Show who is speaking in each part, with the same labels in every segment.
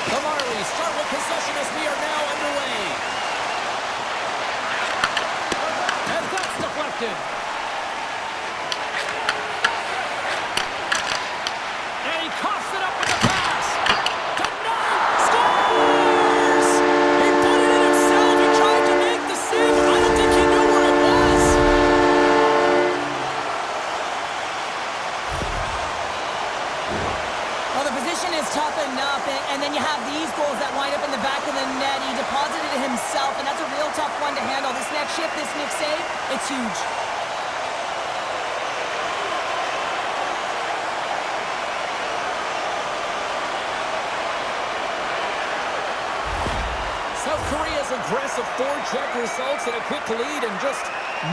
Speaker 1: The Marlies start with possession as we are now underway. And that's deflected. And he coughs it up with the pass. Denied. Scores! He put it in himself. He tried to make the save. I don't think he knew where it was.
Speaker 2: Well, the position is tough enough, and then you have these goals that wind up in the back of the net. He deposited it himself, and that's a real tough one to handle. This next shift, this next save, it's huge.
Speaker 1: South Korea's aggressive forecheck results in a quick lead and just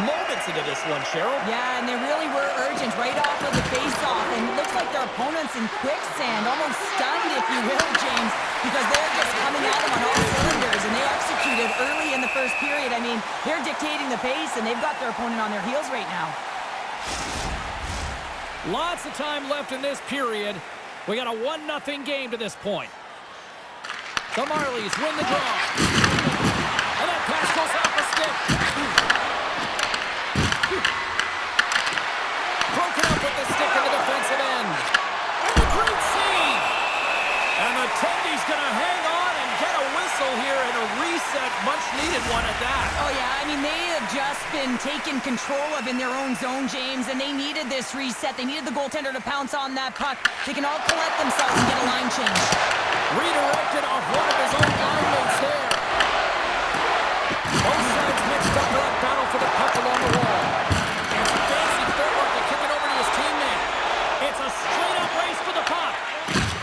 Speaker 1: moments into this one, Cheryl.
Speaker 2: Yeah, and they really were urgent right off of the face-off, and it looks like their opponents in quicksand, almost stunned, if you will, James, because they're just coming at them on all cylinders, and they executed early in the first period. I mean, they're dictating the pace, and they've got their opponent on their heels right now.
Speaker 1: Lots of time left in this period. We got a 1-0 game to this point. The Marlies win the draw. And that pass goes off a stick. Broken up with the stick in the defensive end. And a great save. And the Tendy's going to hang on and get a whistle here and a reset, much needed one at that.
Speaker 2: Oh, yeah, I mean, they have just been taken control of in their own zone, James, and they needed this reset. They needed the goaltender to pounce on that puck. They can all collect themselves and get a line change.
Speaker 1: Redirected off one of his own line mates there. Both sides mixed up in that battle for the puck along the wall. It's a fancy forward to kick it over to his teammate. It's a straight-up race for the puck.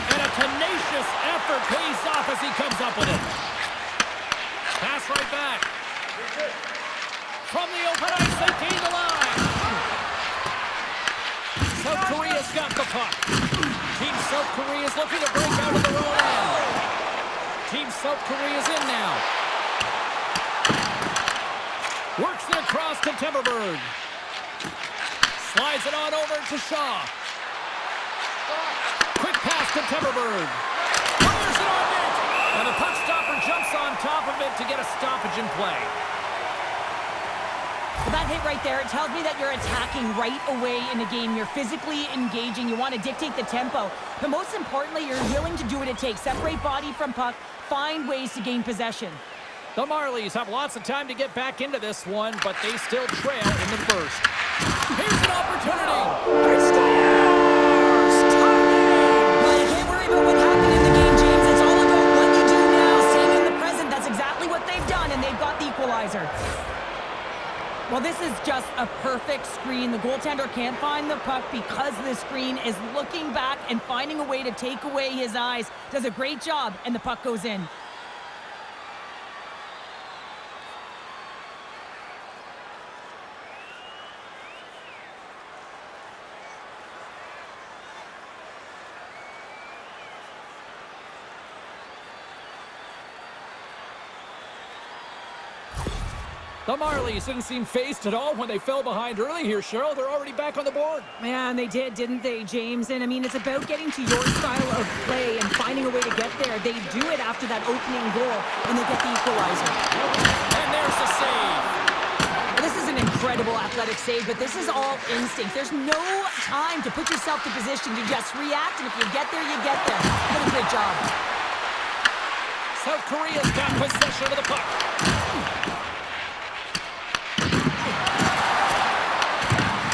Speaker 1: And a tenacious effort pays off as he comes up with it. Pass right back. From the open ice, they gain the line. South Korea's got the puck. Team South Korea is looking to break out of their own end. Team South Korea is in now. Works it across to Timberberg. Slides it on over to Shaw. Quick pass to Timberberg. Fires it on net. And the puck stopper jumps on top of it to get a stoppage in play.
Speaker 2: Well, that hit right there, it tells me that you're attacking right away in the game. You're physically engaging. You want to dictate the tempo. But most importantly, you're willing to do what it takes. Separate body from puck. Find ways to gain possession.
Speaker 1: The Marlies have lots of time to get back into this one, but they still trail in the first. Here's an opportunity. It scores!
Speaker 2: Well, you can't worry about what happened in the game, James. It's all about what you do now. Staying in the present. That's exactly what they've done, and they've got the equalizer. Well, this is just a perfect screen. The goaltender can't find the puck because the screen is looking back and finding a way to take away his eyes. Does a great job, and the puck goes in.
Speaker 1: The Marlies didn't seem phased at all when they fell behind early here, Cheryl. They're already back on the board.
Speaker 2: Man, they did, didn't they, James? And, I mean, it's about getting to your style of play and finding a way to get there. They do it after that opening goal, and they get the equalizer.
Speaker 1: And there's the save.
Speaker 2: This is an incredible athletic save, but this is all instinct. There's no time to put yourself to position. You just react, and if you get there, you get there. What a good job.
Speaker 1: South Korea's got possession of the puck.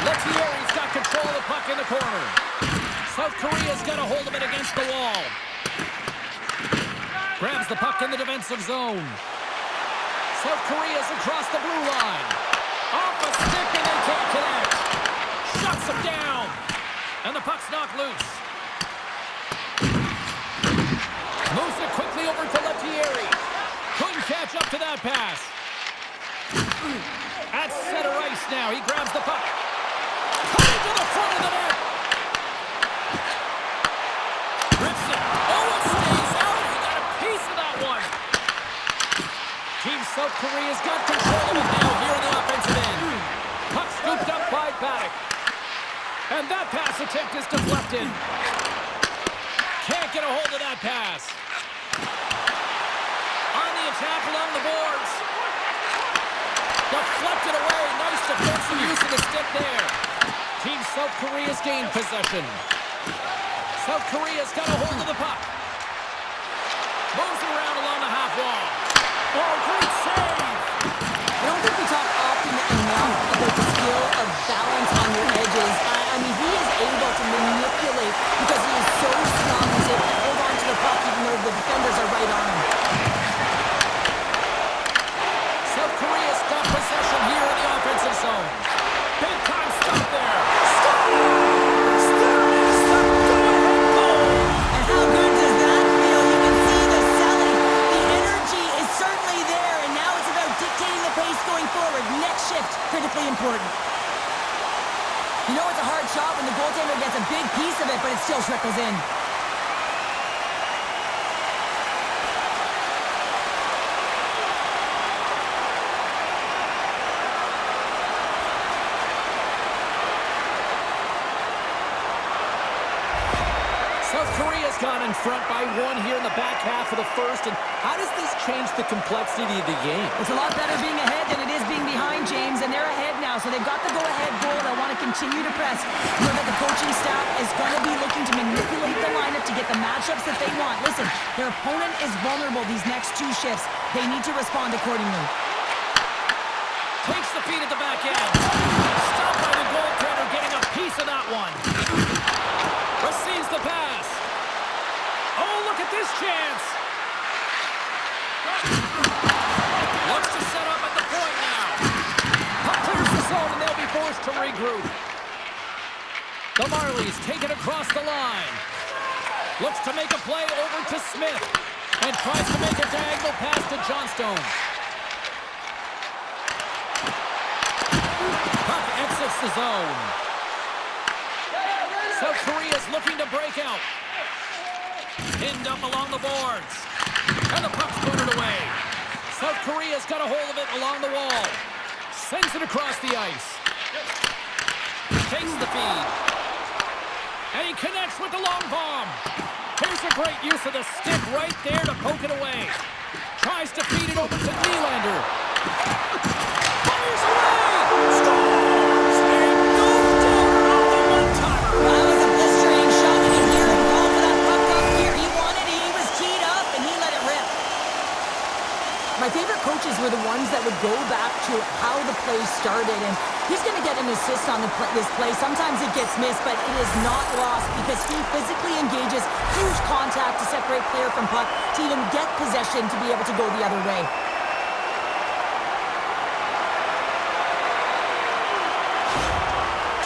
Speaker 1: Lettieri's got control of the puck in the corner. South Korea's got a hold of it against the wall. Grabs the puck in the defensive zone. South Korea's across the blue line. Off a stick and they can't connect. Shuts him down. And the puck's knocked loose. Moves it quickly over to Lettieri. Couldn't catch up to that pass. At center ice now. He grabs the puck. Coming to the front of the net. Rips it. Oh, it stays out. He got a piece of that one. Team South Korea's got control of it now here in the offensive end. Puck scooped up by Paddock. And that pass attempt is deflected. Can't Can't get a hold of that pass. On the attack along the boards. Deflected away. Nice defensive use of the stick there. Team South Korea's gained possession. South Korea's got a hold of the puck. Moves it around along the half wall. Oh, great save.
Speaker 2: I don't think we talk often enough about the skill of balance on your edges. I mean, he is able to manipulate because he is so strong. He's able to hold on to the puck even though the defenders are right on him.
Speaker 1: South Korea's got possession here in the offensive zone. Big time stop there. Stop! There is the go-ahead goal.
Speaker 2: And how good does that feel? You can see the selling. The energy is certainly there, and now it's about dictating the pace going forward. Next shift, critically important. You know it's a hard shot when the goaltender gets a big piece of it, but it still trickles in.
Speaker 1: South Korea's gone in front by one here in the back half of the first. And how does this change the complexity of the game?
Speaker 2: It's a lot better being ahead than it is being behind, James, and they're ahead now, so they've got the go-ahead goal. They'll want to continue to press. Know that the coaching staff is going to be looking to manipulate the lineup to get the matchups that they want. Listen, their opponent is vulnerable these next two shifts. They need to respond accordingly.
Speaker 1: Takes the feed at the back end. Stopped by the goaltender, getting a piece of that one. Receives the pass. Oh, look at this chance. Looks to set up at the point now. Puck clears the zone and they'll be forced to regroup. The Marlies take it across the line. Looks to make a play over to Smith. And tries to make a diagonal pass to Johnstone. Puck exits the zone. South Korea's looking to break out. Pinned up along the boards. And the puck's booted away. South Korea's got a hold of it along the wall. Sends it across the ice. Takes the feed. And he connects with the long bomb. Here's a great use of the stick right there to poke it away. Tries to feed it over to Nylander. Fires away! Scores! And no doubter off the one-timer.
Speaker 2: That was a blistering shot. You can hear him call for that puck up here. He wanted it. He was keyed up, and he let it rip. My favorite coaches were the ones that would go back to how the play started, and he's going to get an assist on this play. Sometimes it gets missed, but it is not lost because he physically engages huge contact to separate player from puck to even get possession to be able to go the other way.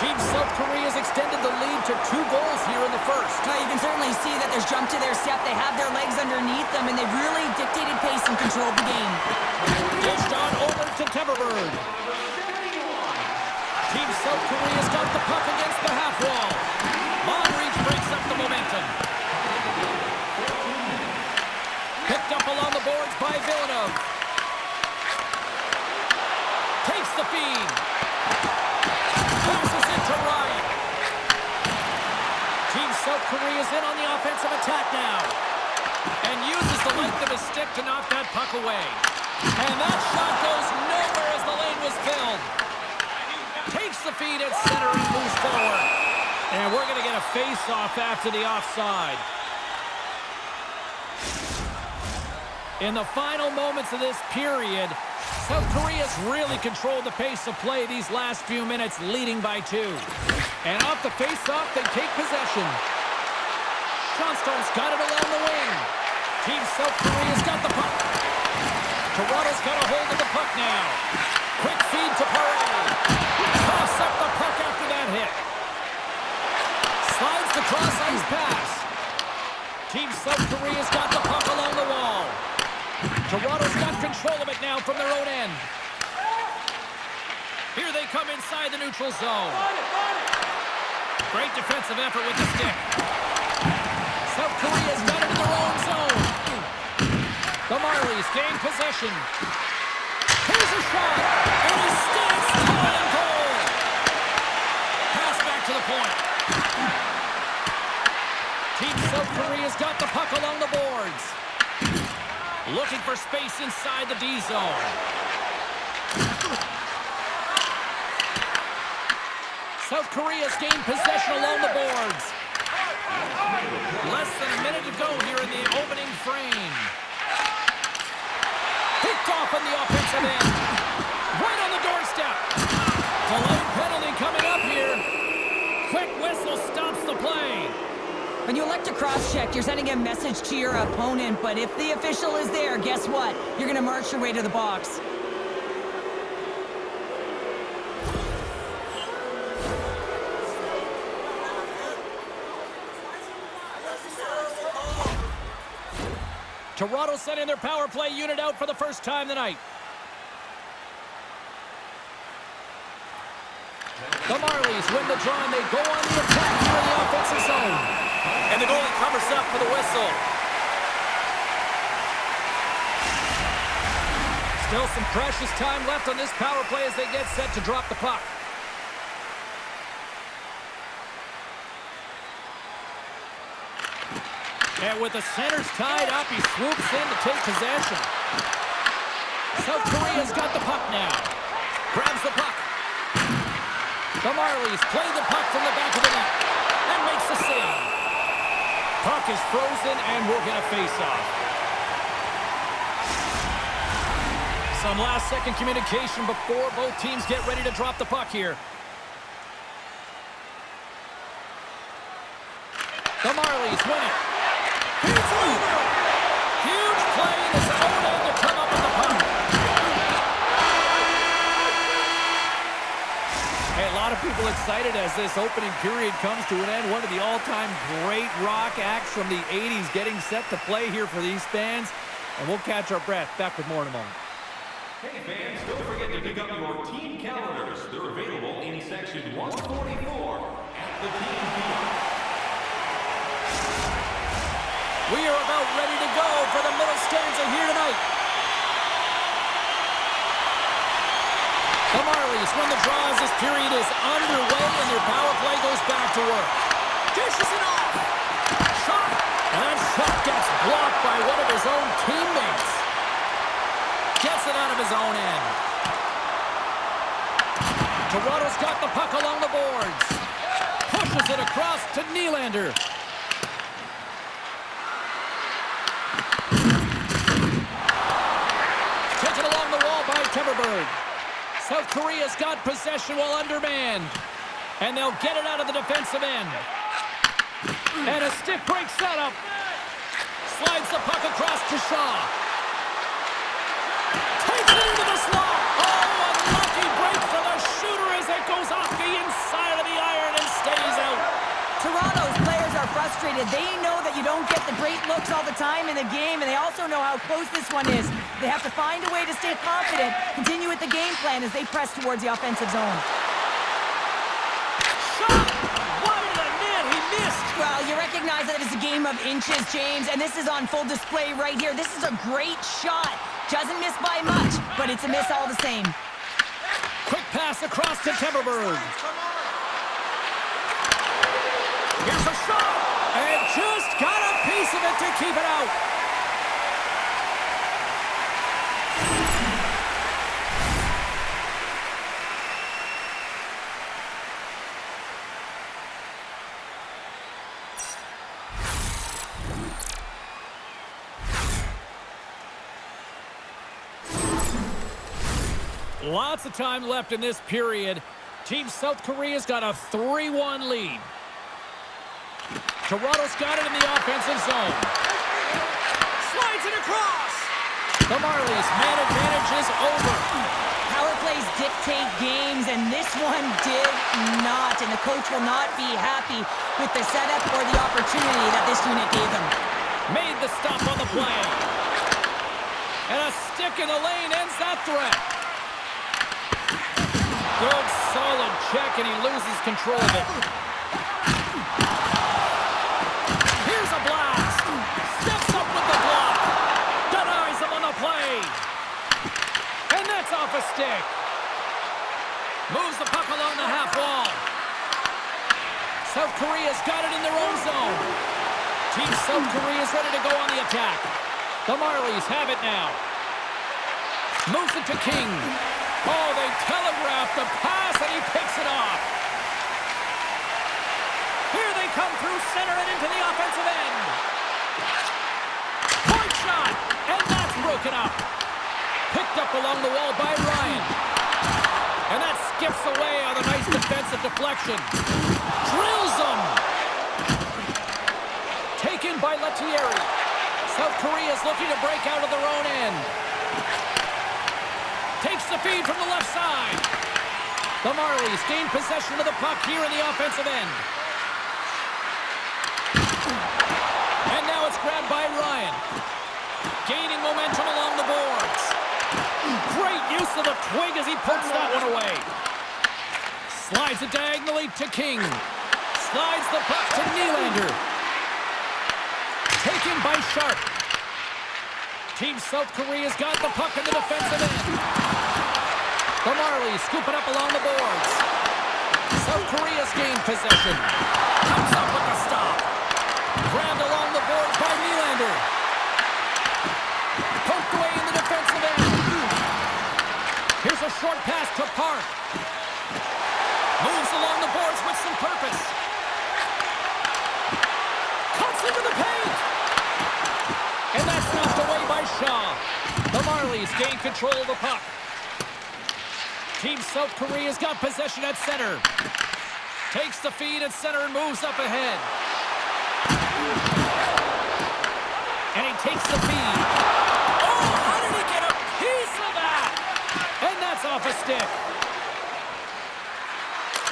Speaker 1: Team South Korea's extended the lead to 2 goals here in the first.
Speaker 2: Well, you can certainly see that there's jump to their step. They have their legs underneath them, and they've really dictated pace and controlled the game.
Speaker 1: Dished on over to Temmerberg. Team South Korea's got the puck against the half wall. Monreach breaks up the momentum. Picked up along the boards by Villeneuve. Takes the feed. Passes it to Ryan. Team South Korea's in on the offensive attack now. And uses the length of his stick to knock that puck away. And that shot goes nowhere as the lane was filled. Takes the feed at center and moves forward. And we're going to get a face-off after the offside. In the final moments of this period, South Korea's really controlled the pace of play these last few minutes, leading by 2. And off the face-off, they take possession. Johnstone's got it along the wing. Team South Korea's got the puck. Toronto's got a hold of the puck now. Quick feed to Paré. Toss up the puck after that hit. Slides the cross-ice pass. Team South Korea's got the puck along the wall. Toronto's got control of it now from their own end. Here they come inside the neutral zone. Great defensive effort with the stick. South Korea's got it in their own zone. The Marlies gain possession. Here's a shot, and he stands tall and goal. Pass back to the point. Team South Korea's got the puck along the boards. Looking for space inside the D zone. South Korea's gained possession along the boards. Less than a minute to go here in the opening frame. Picked off on the offensive end. Right on the doorstep. Delayed penalty coming up here. Quick whistle stops the play.
Speaker 2: When you elect to cross-check, you're sending a message to your opponent, but if the official is there, guess what? You're going to march your way to the box.
Speaker 1: Toronto sending their power play unit out for the first time tonight. The Marlies win the draw and they go on the attack here in the offensive zone. And the goalie covers up for the whistle. Still some precious time left on this power play as they get set to drop the puck. And with the centers tied up, he swoops in to take possession. South Korea's got the puck now. Grabs the puck. The Marlies play the puck from the back of the net and makes the save. Puck is frozen and we'll get a face-off. Some last-second communication before both teams get ready to drop the puck here. The Marlies win it. It's over! Huge play in his own end to come up with the puck. Hey, a lot of people excited as this opening period comes to an end. One of the all-time great rock acts from the 80s getting set to play here for these fans. And we'll catch our breath. Back with more in a moment.
Speaker 3: Hey fans, don't forget to pick up your team calendars. They're available in section 144 at the team field.
Speaker 1: We are about ready to go for the middle stanza here tonight. The Marlies win the draw as this period is underway and their power play goes back to work. Dishes it off. Shot. And that shot gets blocked by one of his own teammates. Gets it out of his own end. Toronto's got the puck along the boards. Pushes it across to Nylander. Taken along the wall by Timberberg. South Korea's got possession while undermanned. And they'll get it out of the defensive end. And a stick break setup. Slides the puck across to Shaw. Takes it into the slot. Oh, unlucky break for the shooter as it goes off the inside of the iron and stays out.
Speaker 2: Toronto's players are frustrated. They know that you don't get the great looks all the time in the game, and they also know how close this one is. They have to find a way to stay confident, continue with the game plan as they press towards the offensive zone.
Speaker 1: Shot! Wide of the net, he missed!
Speaker 2: Well, you recognize that it's a game of inches, James, and this is on full display right here. This is a great shot. Doesn't miss by much, but it's a miss all the same.
Speaker 1: Quick pass across to Timberberg. Here's a shot! And just got a piece of it to keep it out. Lots of time left in this period. Team South Korea's got a 3-1 lead. Toronto's got it in the offensive zone. Slides it across. The Marlies' man advantage is over.
Speaker 2: Power plays dictate games, and this one did not. And the coach will not be happy with the setup or the opportunity that this unit gave them.
Speaker 1: Made the stop on the play. And a stick in the lane ends that threat. Good, solid check, and he loses control of it. Here's a blast. Steps up with the block. Denies him on the play. And that's off a stick. Moves the puck along the half wall. South Korea's got it in their own zone. Team South Korea is ready to go on the attack. The Marlies have it now. Moves it to King. Oh, they telegraph the pass, and he picks it off. Here they come through center and into the offensive end. Point shot, and that's broken up. Picked up along the wall by Ryan. And that skips away on a nice defensive deflection. Drills them. Taken by Lettieri. South Korea is looking to break out of their own end. Takes the feed from the left side. The Marlies gain possession of the puck here in the offensive end. And now it's grabbed by Ryan. Gaining momentum along the boards. Great use of the twig as he pokes that one away. Slides it diagonally to King. Slides the puck to Nylander. Taken by Sharp. Team South Korea's got the puck in the defensive end. The Marlies scoop it up along the boards. South Korea's gained possession. Comes up with the stop. Grabbed along the boards by Nylander. Poked away in the defensive end. Here's a short pass to Park. Moves along the boards with some purpose. Cuts into the paint. And that's knocked away by Shaw. The Marlies gain control of the puck. Team South Korea's got possession at center. Takes the feed at center and moves up ahead. And he takes the feed. Oh, how did he get a piece of that? And that's off a stick.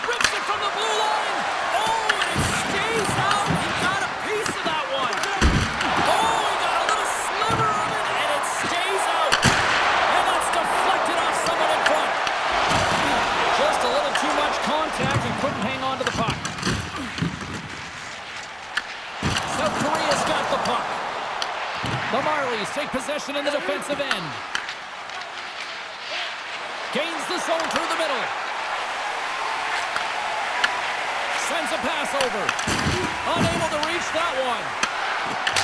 Speaker 1: Rips it from the blue line. Oh, and it stays out. He got a piece of that one. Oh, he got a little sliver of it, and it stays out. And that's deflected off someone in front. Just a little too much contact and couldn't hang on to the puck. South Korea's got the puck. The Marlies take possession in the defensive end. Gains the zone through the middle. Sends a pass over. Unable to reach that one.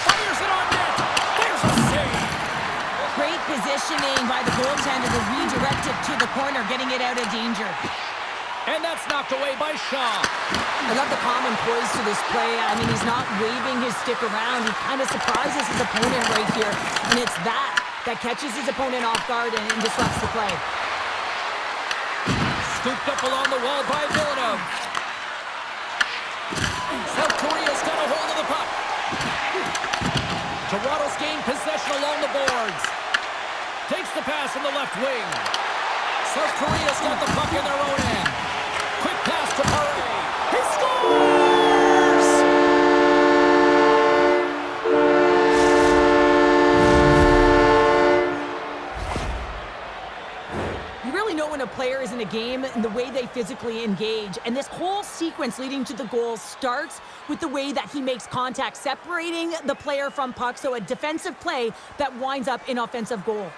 Speaker 1: Fires it on net. There's a save.
Speaker 2: Great positioning by the goaltender to redirect it to the corner, getting it out of danger.
Speaker 1: And that's knocked away by Shaw.
Speaker 2: I love the calm and poise to this play. I mean, he's not waving his stick around. He kind of surprises his opponent right here. And it's that catches his opponent off guard and disrupts the play.
Speaker 1: Scooped up along the wall by Villeneuve. South Korea's got a hold of the puck. Toronto's gained possession along the boards. Takes the pass from the left wing. South Korea's got the puck in their own end. Quick pass to Murray. He scores!
Speaker 2: You really know when a player is in a game and the way they physically engage. And this whole sequence leading to the goal starts with the way that he makes contact, separating the player from puck. So a defensive play that winds up in offensive goal.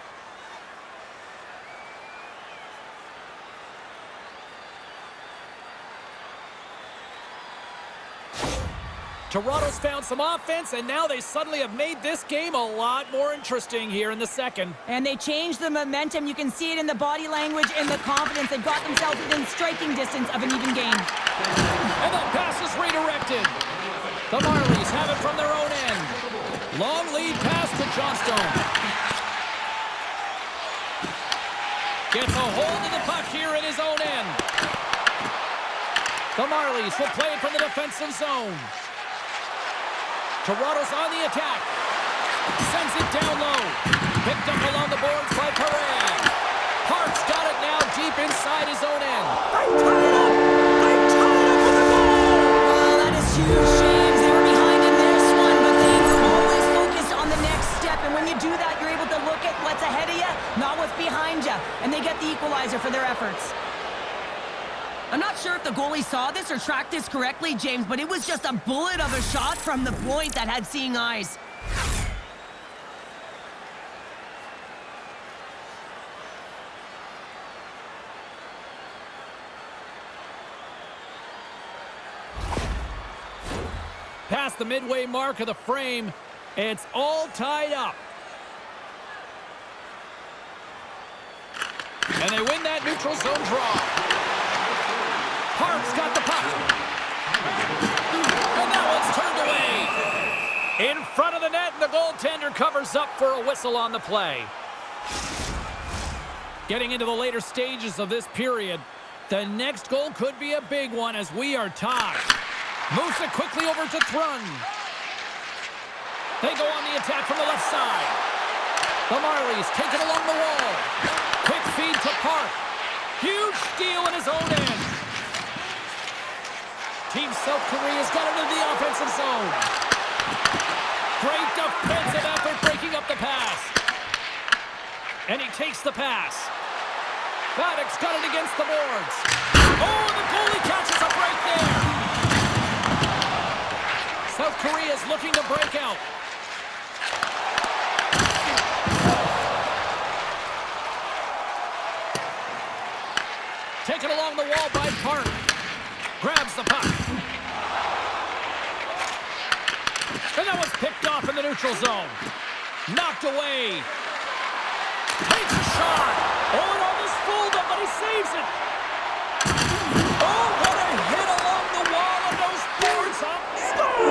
Speaker 1: Toronto's found some offense, and now they suddenly have made this game a lot more interesting here in the second.
Speaker 2: And they changed the momentum. You can see it in the body language and the confidence. They've got themselves within striking distance of an even game.
Speaker 1: And that pass is redirected. The Marlies have it from their own end. Long lead pass to Johnstone. Gets a hold of the puck here in his own end. The Marlies will play it from the defensive zone. Toronto's on the attack. Sends it down low. Picked up along the boards by Perret. Hart's got it now deep inside his own end.
Speaker 2: I'm tied up with the goal! Oh, that is huge, James. They were behind in this one, but they were always focused on the next step. And when you do that, you're able to look at what's ahead of you, not what's behind you. And they get the equalizer for their efforts. I'm not sure if the goalie saw this or tracked this correctly, James, but it was just a bullet of a shot from the point that had seeing eyes.
Speaker 1: Pass past the midway mark of the frame. It's all tied up. And they win that neutral zone draw. Park's got the puck. And that one's turned away. In front of the net, and the goaltender covers up for a whistle on the play. Getting into the later stages of this period, the next goal could be a big one as we are tied. Moves it quickly over to Thrun. They go on the attack from the left side. The Marlies take it along the wall. Quick feed to Park. Huge steal in his own end. Team South Korea's got it in the offensive zone. Great defensive effort breaking up the pass. And he takes the pass. Paddock's got it against the boards. Oh, the goalie catches a break there. South Korea's looking to break out. Taken along the wall by Park. Grabs the puck. And that was picked off in the neutral zone. Knocked away. Takes a shot. Oh, it almost fooled him, but he saves it. Oh, what a hit along the wall of those boards. Scores!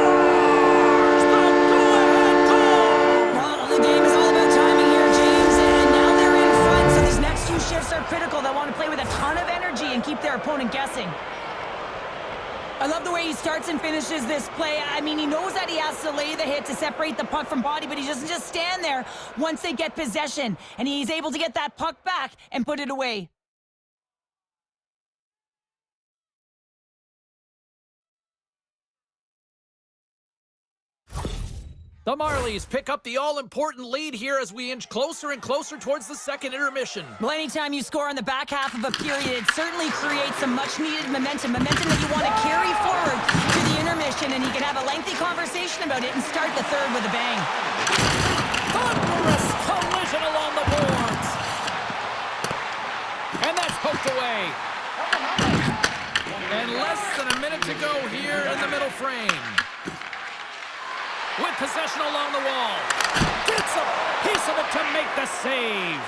Speaker 1: The go-ahead goal!
Speaker 2: Well, the game is all about timing here, James, and now they're in front, so these next few shifts are critical. They want to play with a ton of energy and keep their opponent guessing. I love the way he starts and finishes this play. I mean, he knows that he has to lay the hit to separate the puck from body, but he doesn't just stand there once they get possession, and he's able to get that puck back and put it away.
Speaker 1: The Marlies pick up the all-important lead here as we inch closer and closer towards the second intermission.
Speaker 2: Well, anytime you score on the back half of a period, it certainly creates some much-needed momentum that you want to carry forward to the intermission, and you can have a lengthy conversation about it and start the third with a bang.
Speaker 1: Thunderous collision along the boards. And that's poked away. And less than a minute to go here in the middle frame. With possession along the wall. Gets a piece of it to make the save.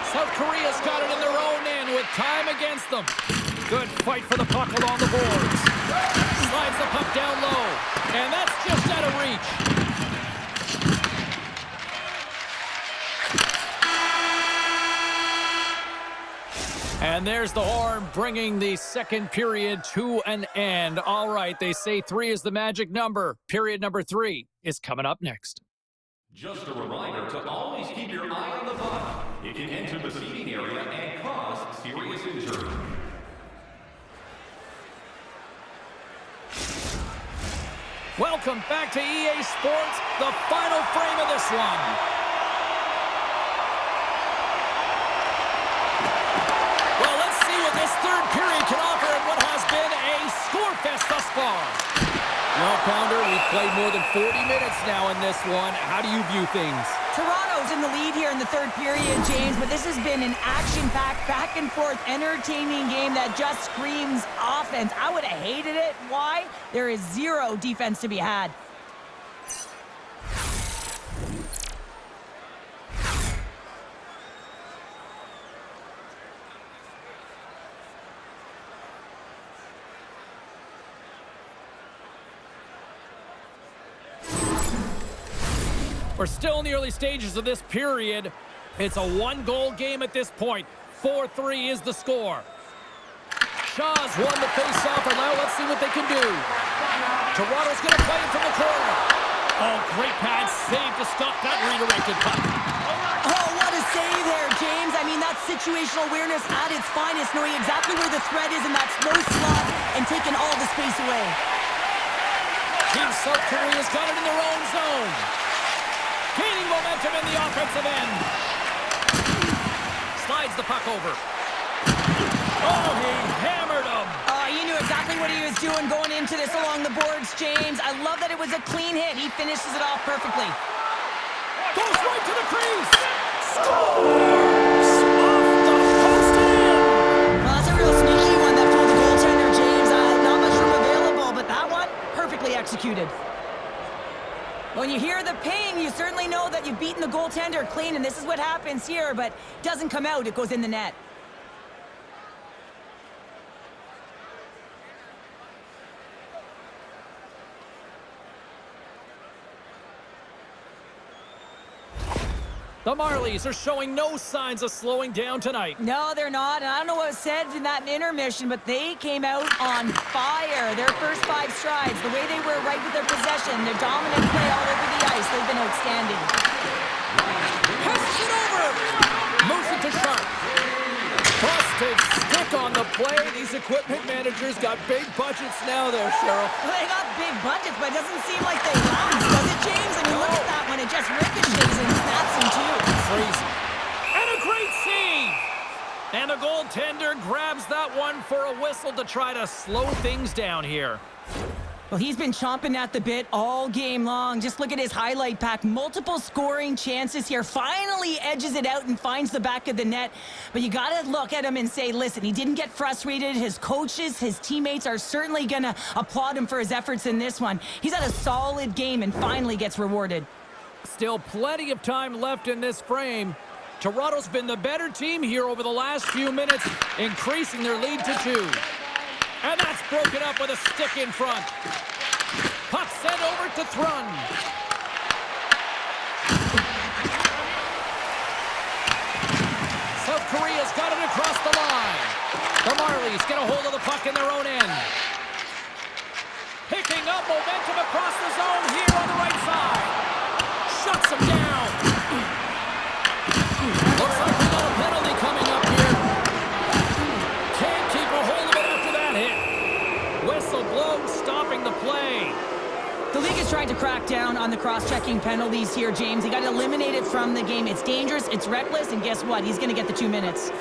Speaker 1: South Korea's got it in their own end with time against them. Good fight for the puck along the boards. Slides the puck down low. And that's just out of reach. And there's the horn bringing the second period to an end. All right, they say 3 is the magic number. Period number 3 is coming up next.
Speaker 3: Just a reminder to always keep your eye on the puck. It can enter the seating area and cause serious injury.
Speaker 1: Welcome back to EA Sports, the final frame of this one. This third period can offer in what has been a score fest thus far. Well, Pounder, we've played more than 40 minutes now in this one. How do you view things?
Speaker 2: Toronto's in the lead here in the third period, James, but this has been an action-packed, back-and-forth, entertaining game that just screams offense. I would have hated it. Why? There is zero defense to be had.
Speaker 1: We're still in the early stages of this period. It's a one-goal game at this point. 4-3 is the score. Shaw's won the face-off, and now let's see what they can do. Toronto's going to play it from the corner. Oh, great pad save to stop that redirected puck.
Speaker 2: Oh, what a save there, James. I mean, that's situational awareness at its finest, knowing exactly where the threat is in that slow slot and taking all the space away.
Speaker 1: Team South Korea's got it in their own zone. Gaining momentum in the offensive end. Slides the puck over. Oh, he hammered him.
Speaker 2: He knew exactly what he was doing going into this along the boards, James. I love that it was a clean hit. He finishes it off perfectly.
Speaker 1: Goes right to the crease. Scores! Off the post and in.
Speaker 2: Well, that's a real sneaky one that pulled the goaltender, James. Not much room available, but that one, perfectly executed. When you hear the ping, you certainly know that you've beaten the goaltender clean, and this is what happens here, but it doesn't come out, it goes in the net.
Speaker 1: The Marlies are showing no signs of slowing down tonight.
Speaker 2: No, they're not, and I don't know what was said in that intermission, but they came out on fire. Their first 5 strides, the way they were right with their possession, their dominant play all over the ice, they've been outstanding.
Speaker 1: Passes it over! Moves it to Sharp. Busted stick on the play. These equipment managers got big budgets now there, Cheryl.
Speaker 2: Well, they got big budgets, but it doesn't seem like they last, does it, James? I mean, look at that one. It just ricochets and snaps in two.
Speaker 1: Crazy. And a great save! And the goaltender grabs that one for a whistle to try to slow things down here.
Speaker 2: Well, he's been chomping at the bit all game long. Just look at his highlight pack. Multiple scoring chances here. Finally edges it out and finds the back of the net. But you got to look at him and say, listen, he didn't get frustrated. His coaches, his teammates are certainly going to applaud him for his efforts in this one. He's had a solid game and finally gets rewarded.
Speaker 1: Still plenty of time left in this frame. Toronto's been the better team here over the last few minutes, increasing their lead to 2. And that's broken up with a stick in front. Puck sent over to Thrun. South Korea's got it across the line. The Marlies get a hold of the puck in their own end. Picking up momentum across the zone here on the right side. Shuts him down. Looks like we got a penalty coming up here. Can't keep a hold of it after that hit. Whistle blows, stopping the play.
Speaker 2: The league is trying to crack down on the cross-checking penalties here, James. He got eliminated from the game. It's dangerous, it's reckless, and guess what? He's going to get the 2 minutes.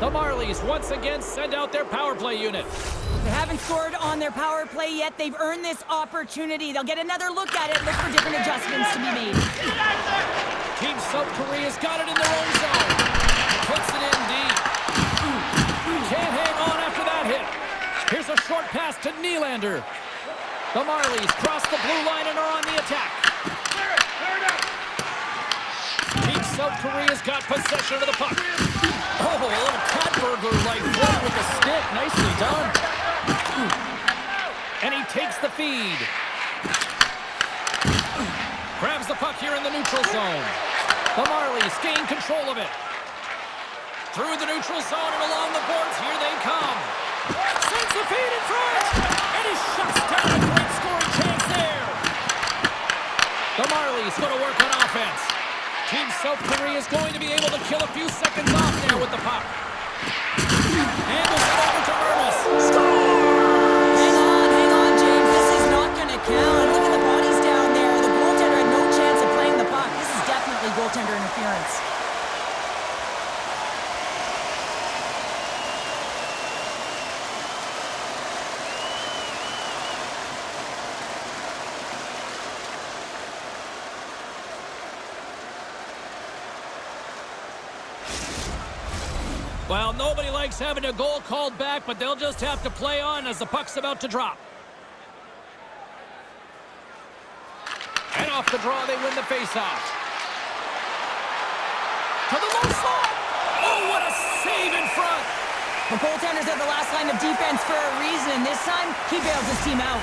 Speaker 1: The Marlies once again send out their power play unit.
Speaker 2: They haven't scored on their power play yet. They've earned this opportunity. They'll get another look at it, look for different adjustments to be made.
Speaker 1: Team South Korea's got it in their own zone. Puts it in deep. Can't hang on after that hit. Here's a short pass to Nylander. The Marlies cross the blue line and are on the attack. Team South Korea's got possession of the puck. Oh, a little cat burglar-like play with the stick. Nicely done. And he takes the feed. Grabs the puck here in the neutral zone. The Marlies gain control of it. Through the neutral zone and along the boards, here they come. Sends the feed in front. And he shuts down a great scoring chance there. The Marlies going to work on offense. Team South Korea is going to be able to kill a few seconds off there with the puck. Handles it over to Ernest. Score!
Speaker 2: Hang on, James. This is not going to count. Look at the bodies down there. The goaltender had no chance of playing the puck. This is definitely goaltender interference.
Speaker 1: Well, nobody likes having a goal called back, but they'll just have to play on as the puck's about to drop. And off the draw, they win the faceoff. To the low slot. Oh, what a save in front.
Speaker 2: The goaltenders are the last line of defense for a reason. This time, he bails his team out.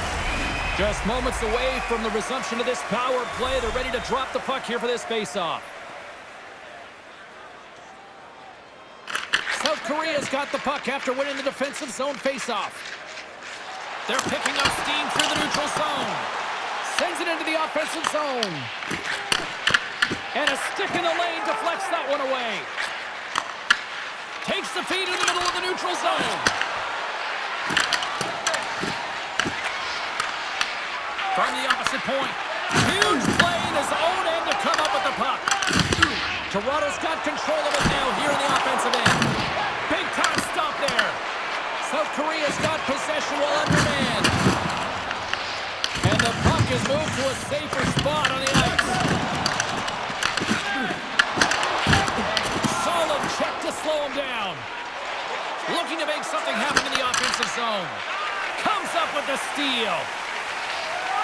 Speaker 1: Just moments away from the resumption of this power play. They're ready to drop the puck here for this faceoff. South Korea's got the puck after winning the defensive zone faceoff. They're picking up steam through the neutral zone. Sends it into the offensive zone. And a stick in the lane deflects that one away. Takes the feed in the middle of the neutral zone. From the opposite point. Huge play in his own end to come up with the puck. Toronto's got control of it now here in the offensive end. Big time stop there. South Korea's got possession while undermanned. And the puck is moved to a safer spot on the ice. Looking to make something happen in the offensive zone. Comes up with the steal.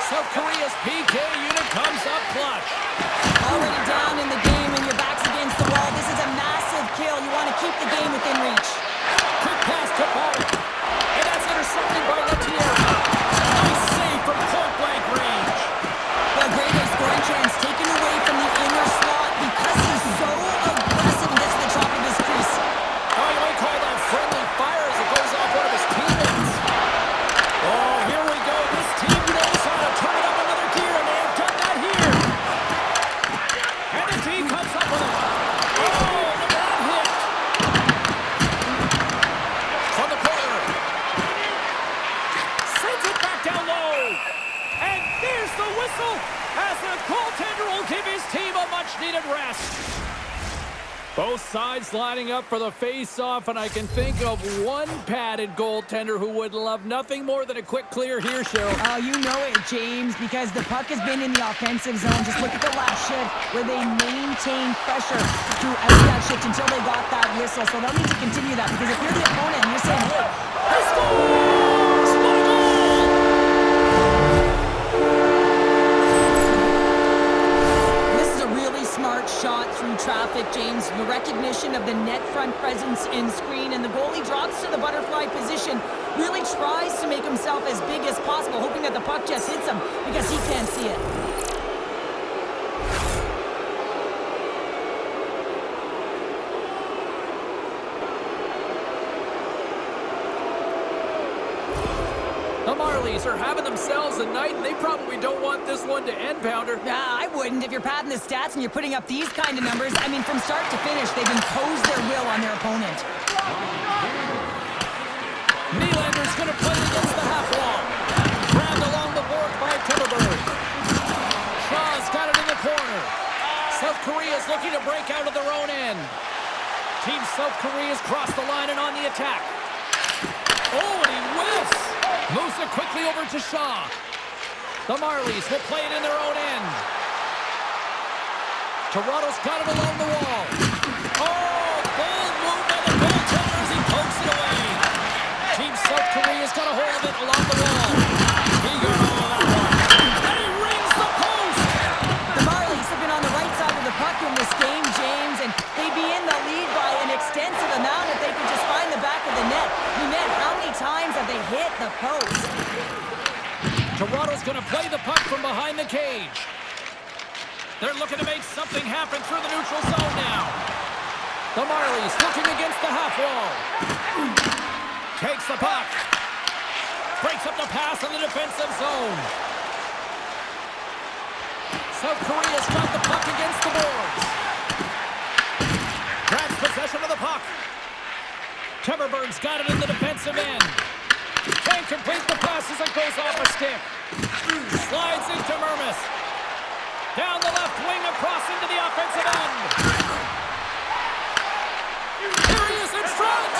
Speaker 1: South Korea's PK unit comes up clutch.
Speaker 2: Already down in the game and your back's against the wall. This is a massive kill. You want to keep the game within reach.
Speaker 1: Quick pass to Paul. And that's intercepted by Letier. Nice save from point-blank range.
Speaker 2: Well, great A scoring chance taken away from the inner slot because he's so aggressive and gets to the top of his crease.
Speaker 1: Oh, you might call that friendly fire as it goes off one of his teammates. Oh, here we go. This team knows how to turn it up another gear, and they have done that here. And the team comes up with it. Oh, look at that hit. From the corner. Sends it back down low. And there's the whistle as the goaltender will give his team a much-needed rest. Both sides lining up for the face-off, and I can think of one padded goaltender who would love nothing more than a quick clear here, Cheryl.
Speaker 2: Oh, you know it, James, because the puck has been in the offensive zone. Just look at the last shift where they maintained pressure throughout that shift until they got that whistle. So they'll need to continue that because if you're the opponent and you're saying, hey,
Speaker 1: He scores! What a goal!
Speaker 2: this is a really smart shot through traffic, James. The recognition of the net front presence in screen, and the goalie drops to the butterfly position, really tries to make himself as big as possible, hoping that the puck just hits him because he can't see it.
Speaker 1: The Marlies are having themselves a night, and they probably don't want this one to end, Pounder.
Speaker 2: I wouldn't if you're padding the stats and you're putting up these kind of numbers. I mean, from start to finish, they've imposed their will on their opponent.
Speaker 1: Nylander's going to play against the half wall. Grabbed along the board by Timberberg. Shaw's got it in the corner. South Korea's looking to break out of their own end. Team South Korea's crossed the line and on the attack. Oh, and he whiffs. Moves it quickly over to Shaw. The Marlies will play it in their own end. Toronto's got it along the wall. Oh, bold move by the goaltender as he pokes it away. Team South Korea's got a hold of it along the wall. He got all of that one. And he rings the post.
Speaker 2: The Marlies have been on the right side of the puck in this game, James, and they'd be in the lead by an extensive amount if they could just find the back of the net. How many times have they hit the post?
Speaker 1: Toronto's going to play the puck from behind the cage. They're looking to make something happen through the neutral zone now. The Marlies looking against the half wall. Takes the puck. Breaks up the pass in the defensive zone. South Korea's got the puck against the boards. Grabs possession of the puck. Timberberg's got it in the defensive end. Can't complete the pass as it goes off a stick. Slides into Mermis. Down the left wing across into the offensive end. Here he is in front.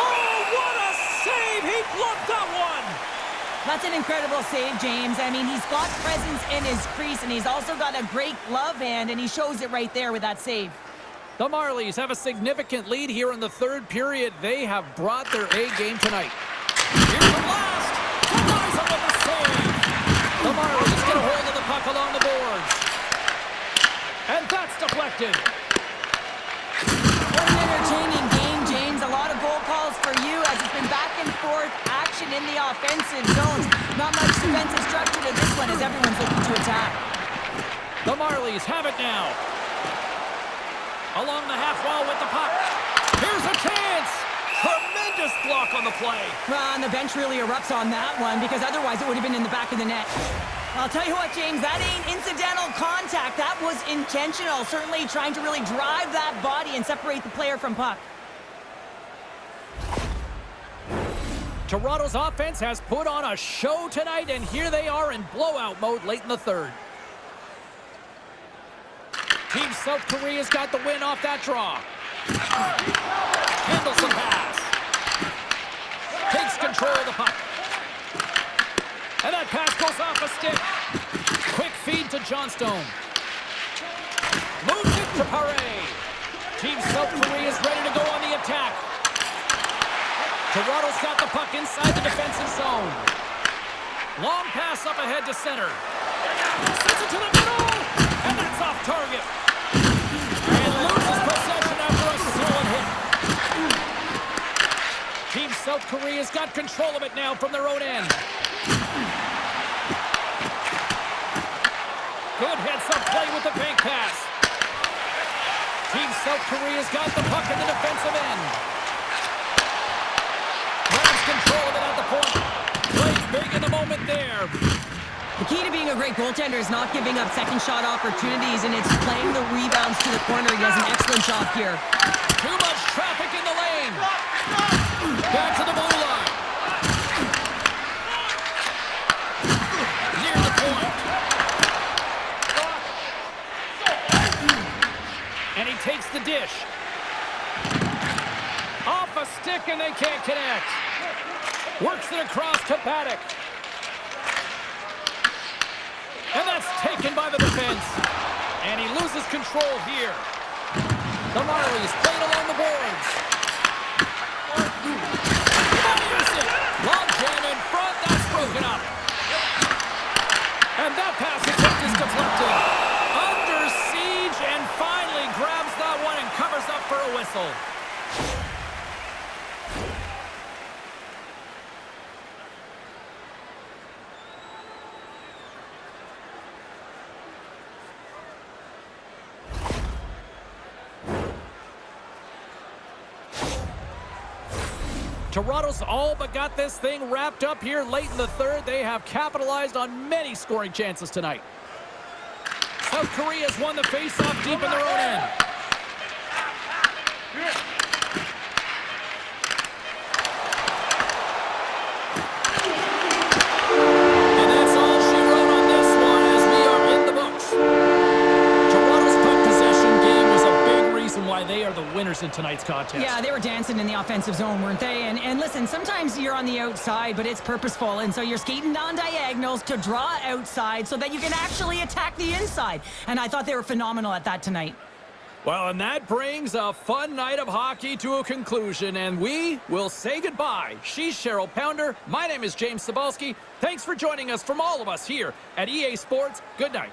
Speaker 1: Oh, what a save. He blocked that one.
Speaker 2: That's an incredible save, James. I mean, he's got presence in his crease, and he's also got a great glove hand, and he shows it right there with that save.
Speaker 1: The Marlies have a significant lead here in the third period. They have brought their A game tonight. Here's the blast. Ties up with the save. The Marlies get a hold of the puck along the boards. And that's deflected.
Speaker 2: What an entertaining game, James. A lot of goal calls for you as it's been back and forth action in the offensive zones. Not much defensive structure to this one as everyone's looking to attack.
Speaker 1: The Marlies have it now. Along the half wall with the puck. Here's a chance. Tremendous block on the play.
Speaker 2: And the bench really erupts on that one because otherwise it would have been in the back of the net. I'll tell you what, James, that ain't incidental contact. That was intentional. Certainly trying to really drive that body and separate the player from puck.
Speaker 1: Toronto's offense has put on a show tonight, and here they are in blowout mode late in the third. Team South Korea's got the win off that draw. Handles the pass. Takes control of the puck. And that pass goes off a stick. Quick feed to Johnstone. Moves it to Paré. Team South Korea is ready to go on the attack. Toronto's got the puck inside the defensive zone. Long pass up ahead to center. Sends it to the middle, and that's off target. And loses possession after a solid hit. Team South Korea's got control of it now from their own end. Good heads-up play with the bank pass. Team South Korea's got the puck in the defensive end. Grabs control of it at the point. Plays big in the moment there.
Speaker 2: The key to being a great goaltender is not giving up second shot opportunities, and it's playing the rebounds to the corner. He does an excellent job here.
Speaker 1: Too much traffic in the lane. Back to the blue line. Near the point. And he takes the dish. Off a stick, and they can't connect. Works it across to Paddock. And that's taken by the defense. And he loses control here. The Marlies played along the boards. Long jam in front, that's broken up. And that pass attempt is deflected. Under siege, and finally grabs that one and covers up for a whistle. Toronto's all but got this thing wrapped up here late in the third. They have capitalized on many scoring chances tonight. South Korea's won the face-off deep in their own end. And that's all she wrote on this one as we are in the books. Toronto's puck possession game was a big reason why they are the winners in tonight's contest.
Speaker 2: Yeah, they were dancing in the offensive zone, weren't they? And listen, sometimes you're on the outside, but it's purposeful, and so you're skating down diagonals to draw outside so that you can actually attack the inside. And I thought they were phenomenal at that tonight.
Speaker 1: Well, and that brings a fun night of hockey to a conclusion, and we will say goodbye. She's Cheryl Pounder. My name is James Cebulski. Thanks for joining us from all of us here at EA Sports. Good night.